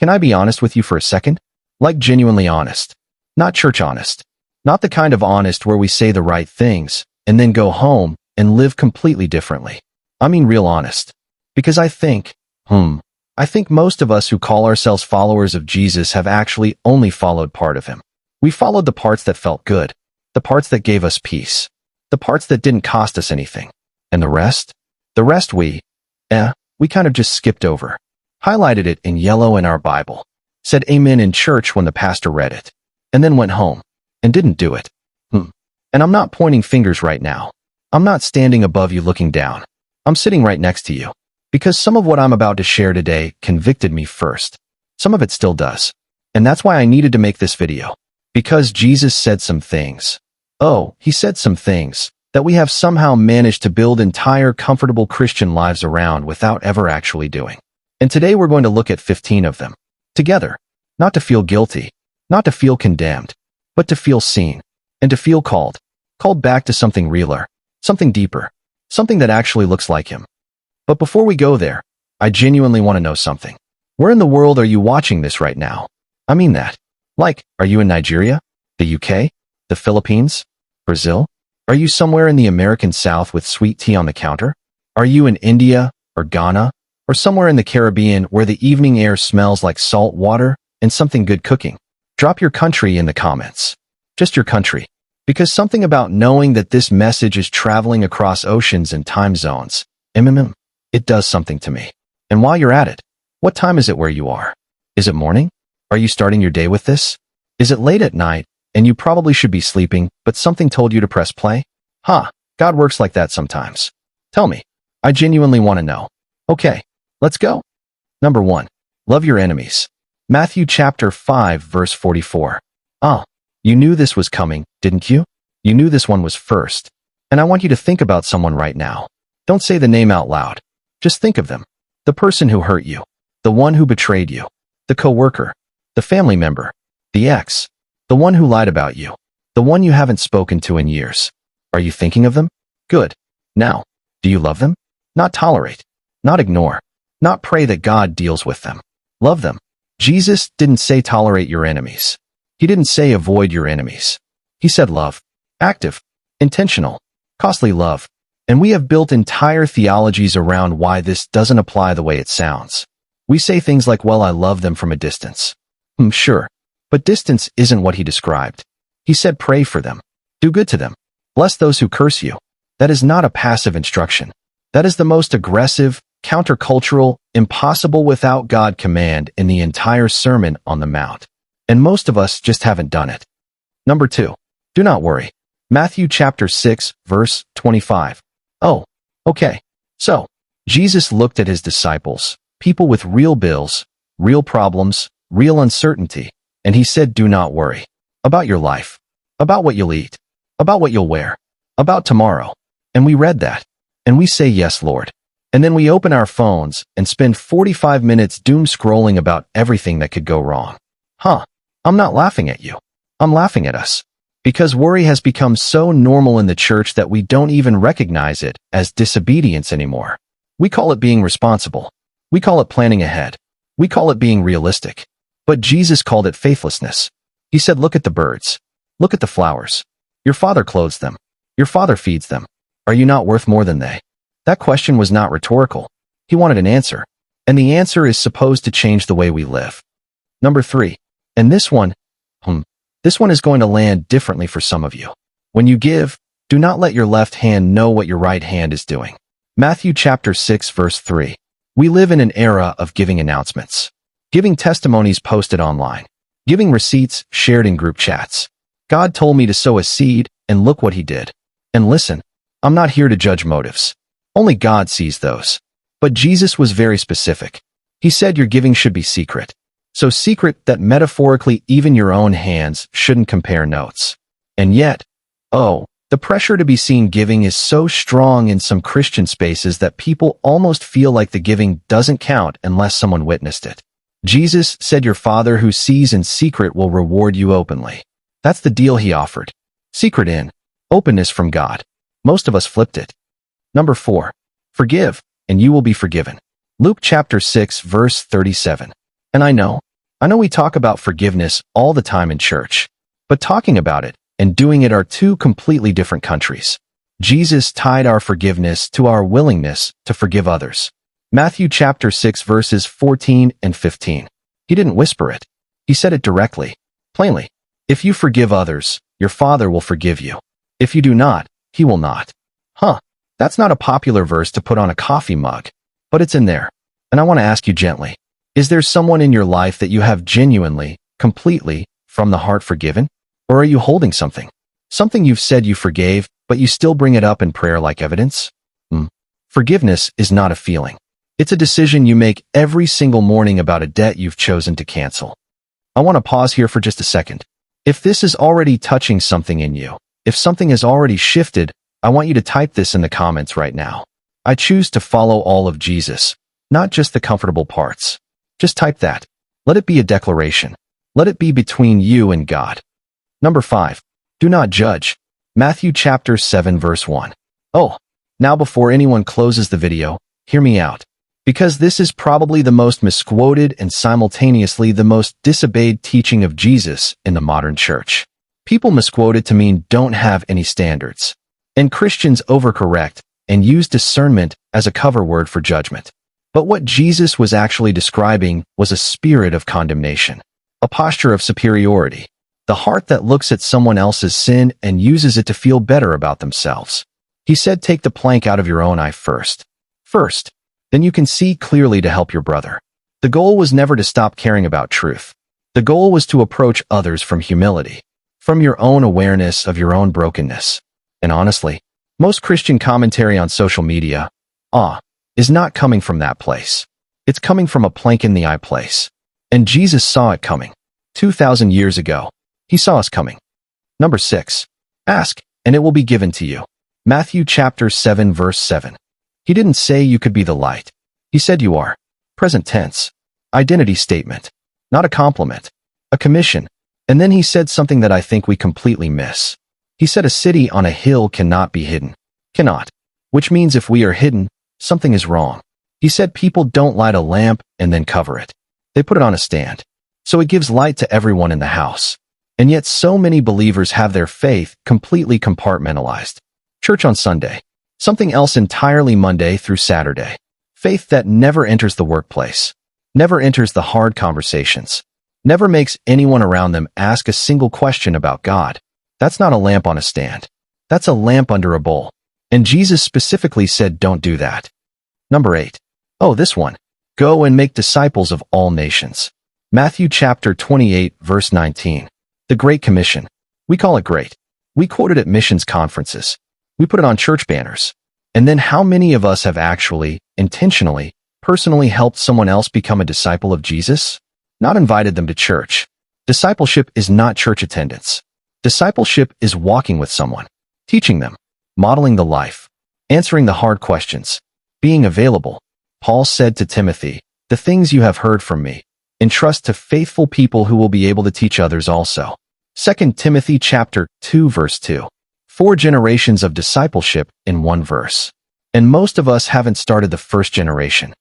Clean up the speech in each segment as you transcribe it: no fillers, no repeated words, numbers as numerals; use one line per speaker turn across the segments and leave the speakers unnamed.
Can I be honest with you for a second? Like genuinely honest. Not church honest. Not the kind of honest where we say the right things and then go home and live completely differently. I mean real honest. Because I think most of us who call ourselves followers of Jesus have actually only followed part of him. We followed the parts that felt good, the parts that gave us peace, the parts that didn't cost us anything. And the rest? The rest we kind of just skipped over. Highlighted it in yellow in our Bible. Said amen in church when the pastor read it. And then went home. And didn't do it. And I'm not pointing fingers right now. I'm not standing above you looking down. I'm sitting right next to you. Because some of what I'm about to share today convicted me first. Some of it still does. And that's why I needed to make this video. Because Jesus said some things. He said some things that we have somehow managed to build entire comfortable Christian lives around without ever actually doing. And today we're going to look at 15 of them. Together. Not to feel guilty. Not to feel condemned. But to feel seen. And to feel called. Called back to something realer. Something deeper. Something that actually looks like him. But before we go there, I genuinely want to know something. Where in the world are you watching this right now? I mean that. Like, are you in Nigeria? The UK? The Philippines? Brazil? Are you somewhere in the American South with sweet tea on the counter? Are you in India or Ghana or somewhere in the Caribbean where the evening air smells like salt water and something good cooking? Drop your country in the comments. Just your country. Because something about knowing that this message is traveling across oceans and time zones, it does something to me. And while you're at it, what time is it where you are? Is it morning? Are you starting your day with this? Is it late at night and you probably should be sleeping, but something told you to press play? God works like that sometimes. Tell me. I genuinely want to know. Okay, let's go. Number 1. Love your enemies. Matthew chapter 5 verse 44. You knew this was coming, didn't you? You knew this one was first. And I want you to think about someone right now. Don't say the name out loud. Just think of them. The person who hurt you. The one who betrayed you. The coworker. The family member. The ex. The one who lied about you. The one you haven't spoken to in years. Are you thinking of them? Good. Now, do you love them? Not tolerate. Not ignore. Not pray that God deals with them. Love them. Jesus didn't say tolerate your enemies. He didn't say avoid your enemies. He said love. Active. Intentional. Costly love. And we have built entire theologies around why this doesn't apply the way it sounds. We say things like, well, I love them from a distance. Sure. But distance isn't what he described. He said pray for them. Do good to them. Bless those who curse you. That is not a passive instruction. That is the most aggressive, countercultural, impossible without God command in the entire Sermon on the Mount. And most of us just haven't done it. Number 2. Do not worry. Matthew chapter 6, verse 25. Okay. So, Jesus looked at his disciples, people with real bills, real problems, real uncertainty, and he said, do not worry. About your life. About what you'll eat. About what you'll wear. About tomorrow. And we read that. And we say, yes, Lord. And then we open our phones and spend 45 minutes doom scrolling about everything that could go wrong. I'm not laughing at you. I'm laughing at us. Because worry has become so normal in the church that we don't even recognize it as disobedience anymore. We call it being responsible. We call it planning ahead. We call it being realistic. But Jesus called it faithlessness. He said, look at the birds. Look at the flowers. Your Father clothes them. Your Father feeds them. Are you not worth more than they? That question was not rhetorical. He wanted an answer. And the answer is supposed to change the way we live. Number 3. And this one is going to land differently for some of you. When you give, do not let your left hand know what your right hand is doing. Matthew chapter 6 verse 3. We live in an era of giving announcements. Giving testimonies posted online. Giving receipts shared in group chats. God told me to sow a seed, and look what he did. And listen, I'm not here to judge motives. Only God sees those. But Jesus was very specific. He said your giving should be secret. So secret that metaphorically even your own hands shouldn't compare notes. And yet, the pressure to be seen giving is so strong in some Christian spaces that people almost feel like the giving doesn't count unless someone witnessed it. Jesus said your Father who sees in secret will reward you openly. That's the deal he offered. Secret in, openness from God. Most of us flipped it. Number 4. Forgive, and you will be forgiven. Luke chapter 6 verse 37. And I know, I know we talk about forgiveness all the time in church, but talking about it and doing it are two completely different countries. Jesus tied our forgiveness to our willingness to forgive others. Matthew chapter 6 verses 14 and 15. He didn't whisper it. He said it directly, plainly. If you forgive others, your Father will forgive you. If you do not, he will not. That's not a popular verse to put on a coffee mug, but it's in there. And I want to ask you gently, is there someone in your life that you have genuinely, completely, from the heart forgiven? Or are you holding something? Something you've said you forgave, but you still bring it up in prayer like evidence? Forgiveness is not a feeling. It's a decision you make every single morning about a debt you've chosen to cancel. I want to pause here for just a second. If this is already touching something in you, if something has already shifted, I want you to type this in the comments right now. I choose to follow all of Jesus, not just the comfortable parts. Just type that. Let it be a declaration. Let it be between you and God. Number 5. Do not judge. Matthew chapter 7 verse 1. Now before anyone closes the video, hear me out. Because this is probably the most misquoted and simultaneously the most disobeyed teaching of Jesus in the modern church. People misquote it to mean don't have any standards. And Christians overcorrect and use discernment as a cover word for judgment. But what Jesus was actually describing was a spirit of condemnation, a posture of superiority, the heart that looks at someone else's sin and uses it to feel better about themselves. He said take the plank out of your own eye first. Then you can see clearly to help your brother. The goal was never to stop caring about truth. The goal was to approach others from humility, from your own awareness of your own brokenness. And honestly, most Christian commentary on social media, is not coming from that place. It's coming from a plank in the eye place. And Jesus saw it coming. 2,000 years ago, he saw us coming. Number 6. Ask, and it will be given to you. Matthew chapter 7 verse 7. He didn't say you could be the light. He said you are. Present tense. Identity statement. Not a compliment. A commission. And then he said something that I think we completely miss. He said a city on a hill cannot be hidden. Cannot. Which means if we are hidden, something is wrong. He said people don't light a lamp and then cover it. They put it on a stand. So it gives light to everyone in the house. And yet so many believers have their faith completely compartmentalized. Church on Sunday. Something else entirely Monday through Saturday. Faith that never enters the workplace. Never enters the hard conversations. Never makes anyone around them ask a single question about God. That's not a lamp on a stand. That's a lamp under a bowl. And Jesus specifically said don't do that. Number 8. This one. Go and make disciples of all nations. Matthew chapter 28 verse 19. The Great Commission. We call it great. We quote it at missions conferences. We put it on church banners. And then how many of us have actually, intentionally, personally helped someone else become a disciple of Jesus? Not invited them to church. Discipleship is not church attendance. Discipleship is walking with someone, teaching them, modeling the life, answering the hard questions, being available. Paul said to Timothy, the things you have heard from me, entrust to faithful people who will be able to teach others also. 2 Timothy chapter 2 verse 2. 4 generations of discipleship in one verse. And most of us haven't started the first generation.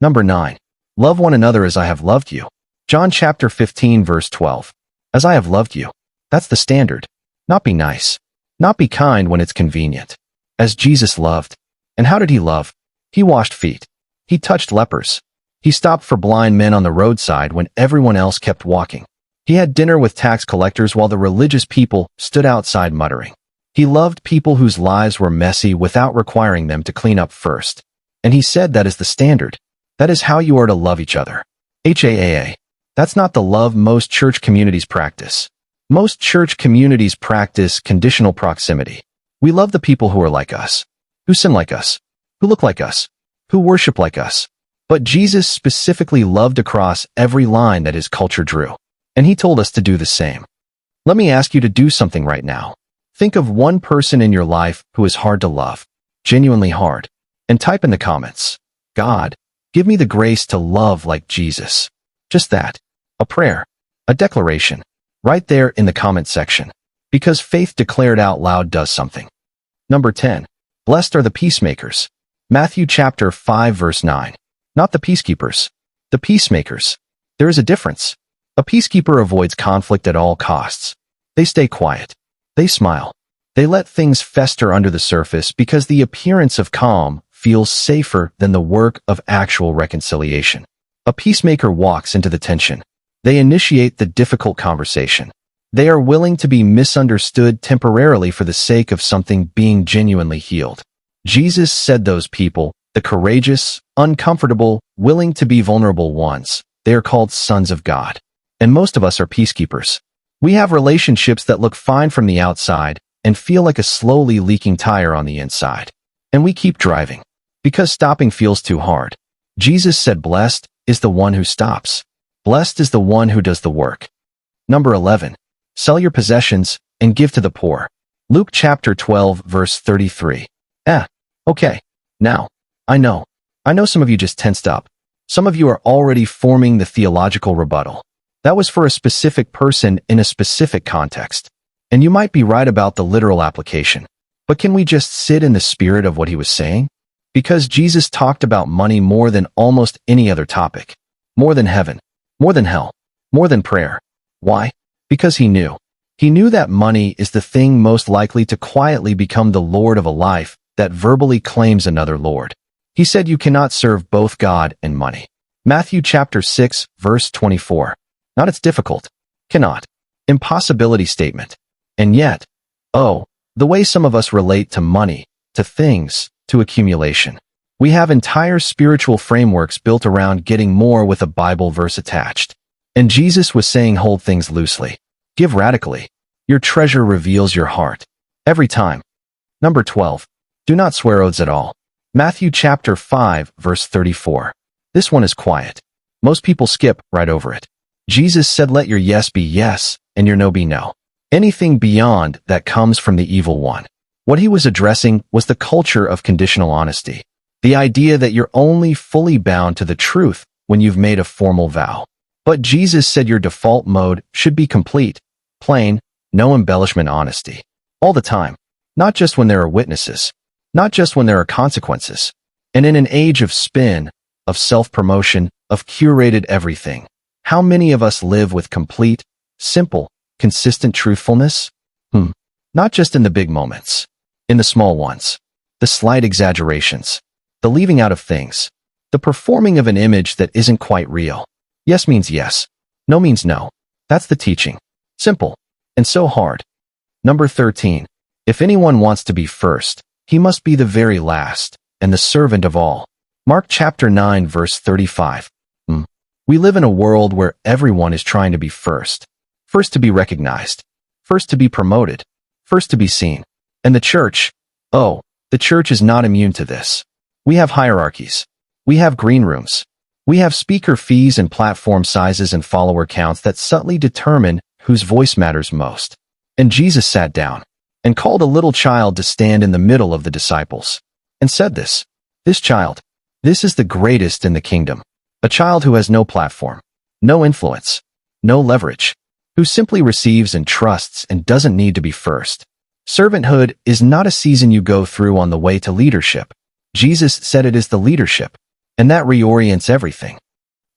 Number 9. Love one another as I have loved you. John chapter 15 verse 12. As I have loved you. That's the standard. Not be nice. Not be kind when it's convenient. As Jesus loved. And how did he love? He washed feet. He touched lepers. He stopped for blind men on the roadside when everyone else kept walking. He had dinner with tax collectors while the religious people stood outside muttering. He loved people whose lives were messy without requiring them to clean up first. And he said that is the standard. That is how you are to love each other. HAAA. That's not the love most church communities practice. Most church communities practice conditional proximity. We love the people who are like us, who sin like us, who look like us, who worship like us. But Jesus specifically loved across every line that his culture drew. And he told us to do the same. Let me ask you to do something right now. Think of one person in your life who is hard to love, genuinely hard, and type in the comments, God, give me the grace to love like Jesus. Just that. A prayer. A declaration. Right there in the comment section. Because faith declared out loud does something. Number 10. Blessed are the peacemakers. Matthew chapter 5 verse 9. Not the peacekeepers. The peacemakers. There is a difference. A peacekeeper avoids conflict at all costs. They stay quiet. They smile. They let things fester under the surface because the appearance of calm feels safer than the work of actual reconciliation. A peacemaker walks into the tension. They initiate the difficult conversation. They are willing to be misunderstood temporarily for the sake of something being genuinely healed. Jesus said those people, the courageous, uncomfortable, willing to be vulnerable ones, they are called sons of God. And most of us are peacekeepers. We have relationships that look fine from the outside and feel like a slowly leaking tire on the inside. And we keep driving because stopping feels too hard. Jesus said, "Blessed is the one who stops. Blessed is the one who does the work." Number 11. Sell your possessions and give to the poor. Luke chapter 12, verse 33. Okay. Now, I know some of you just tensed up. Some of you are already forming the theological rebuttal. That was for a specific person in a specific context. And you might be right about the literal application. But can we just sit in the spirit of what he was saying? Because Jesus talked about money more than almost any other topic. More than heaven. More than hell. More than prayer. Why? Because he knew. He knew that money is the thing most likely to quietly become the lord of a life that verbally claims another lord. He said you cannot serve both God and money. Matthew chapter 6, verse 24. Not it's difficult. Cannot. Impossibility statement. And yet, the way some of us relate to money, to things, to accumulation. We have entire spiritual frameworks built around getting more with a Bible verse attached. And Jesus was saying hold things loosely. Give radically. Your treasure reveals your heart. Every time. Number 12. Do not swear oaths at all. Matthew chapter 5, verse 34. This one is quiet. Most people skip right over it. Jesus said let your yes be yes, and your no be no. Anything beyond that comes from the evil one. What he was addressing was the culture of conditional honesty. The idea that you're only fully bound to the truth when you've made a formal vow. But Jesus said your default mode should be complete, plain, no embellishment honesty. All the time. Not just when there are witnesses. Not just when there are consequences. And in an age of spin, of self-promotion, of curated everything, how many of us live with complete, simple, consistent truthfulness? Not just in the big moments. In the small ones. The slight exaggerations. The leaving out of things. The performing of an image that isn't quite real. Yes means yes. No means no. That's the teaching. Simple. And so hard. Number 13. If anyone wants to be first, he must be the very last, and the servant of all. Mark chapter 9, verse 35. We live in a world where everyone is trying to be first. First to be recognized. First to be promoted. First to be seen. And the church is not immune to this. We have hierarchies. We have green rooms. We have speaker fees and platform sizes and follower counts that subtly determine whose voice matters most. And Jesus sat down and called a little child to stand in the middle of the disciples and said this child, this is the greatest in the kingdom. A child who has no platform, no influence, no leverage, who simply receives and trusts and doesn't need to be first. Servanthood is not a season you go through on the way to leadership. Jesus said it is the leadership, and that reorients everything.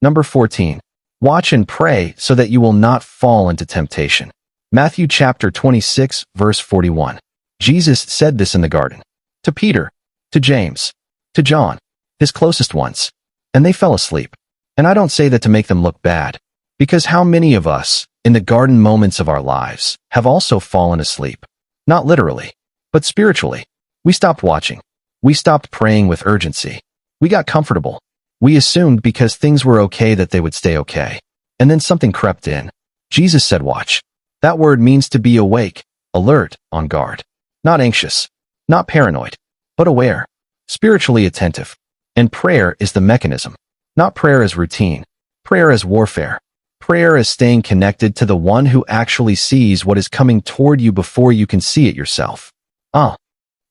Number 14. Watch and pray so that you will not fall into temptation. Matthew chapter 26, verse 41. Jesus said this in the garden. To Peter, to James, to John, his closest ones. And they fell asleep. And I don't say that to make them look bad. Because how many of us, in the garden moments of our lives, have also fallen asleep? Not literally, but spiritually. We stopped watching. We stopped praying with urgency. We got comfortable. We assumed because things were okay that they would stay okay. And then something crept in. Jesus said watch. That word means to be awake, alert, on guard. Not anxious. Not paranoid. But aware. Spiritually attentive. And prayer is the mechanism. Not prayer as routine. Prayer as warfare. Prayer is staying connected to the one who actually sees what is coming toward you before you can see it yourself.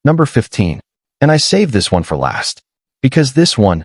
Number 15. And I saved this one for last. Because this one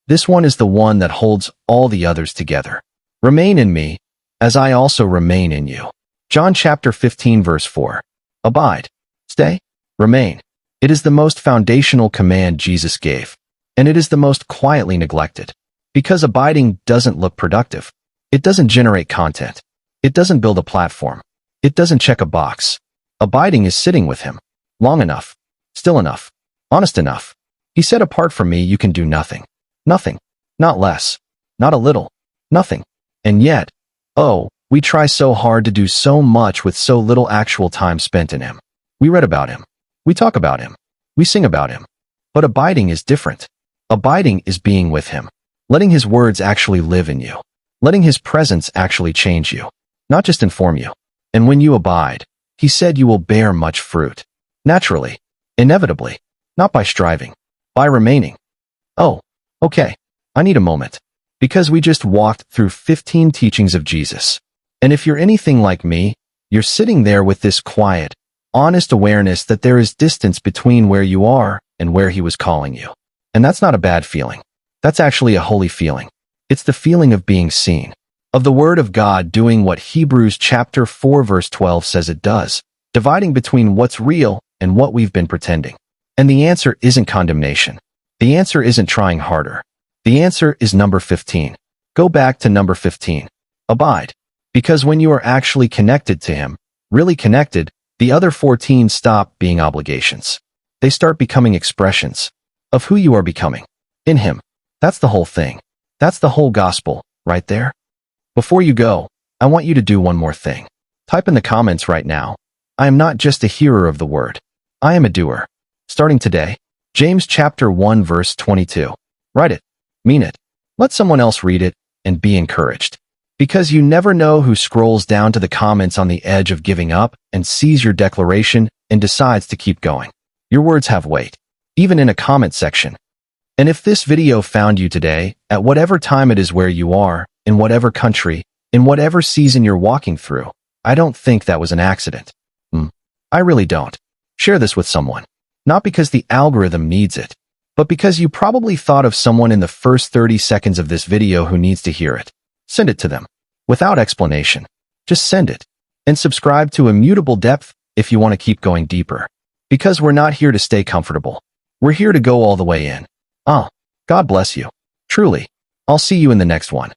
is the one that holds all the others together. Remain in me, as I also remain in you. John chapter 15 verse 4. Abide. Stay. Remain. It is the most foundational command Jesus gave. And it is the most quietly neglected. Because abiding doesn't look productive. It doesn't generate content. It doesn't build a platform. It doesn't check a box. Abiding is sitting with him. Long enough. Still enough. Honest enough. He said, apart from me, you can do nothing. Nothing. Not less. Not a little. Nothing. And yet, oh, we try so hard to do so much with so little actual time spent in him. We read about him. We talk about him. We sing about him. But abiding is different. Abiding is being with him. Letting his words actually live in you. Letting his presence actually change you. Not just inform you. And when you abide, he said you will bear much fruit. Naturally. Inevitably. Not by striving. By remaining. Oh, okay. I need a moment. Because we just walked through 15 teachings of Jesus. And if you're anything like me, you're sitting there with this quiet, honest awareness that there is distance between where you are and where he was calling you. And that's not a bad feeling. That's actually a holy feeling. It's the feeling of being seen, of the Word of God doing what Hebrews chapter 4 verse 12 says it does, dividing between what's real and what we've been pretending. And the answer isn't condemnation. The answer isn't trying harder. The answer is number 15. Go back to number 15. Abide. Because when you are actually connected to him, really connected, the other 14 stop being obligations. They start becoming expressions of who you are becoming in him. That's the whole thing. That's the whole gospel, right there. Before you go, I want you to do one more thing. Type in the comments right now. I am not just a hearer of the word. I am a doer. Starting today, James chapter 1 verse 22. Write it. Mean it. Let someone else read it and be encouraged. Because you never know who scrolls down to the comments on the edge of giving up and sees your declaration and decides to keep going. Your words have weight, even in a comment section. And if this video found you today, at whatever time it is where you are, in whatever country, in whatever season you're walking through, I don't think that was an accident. I really don't. Share this with someone. Not because the algorithm needs it, but because you probably thought of someone in the first 30 seconds of this video who needs to hear it. Send it to them. Without explanation. Just send it. And subscribe to Immutable Depth if you want to keep going deeper. Because we're not here to stay comfortable. We're here to go all the way in. God bless you. Truly. I'll see you in the next one.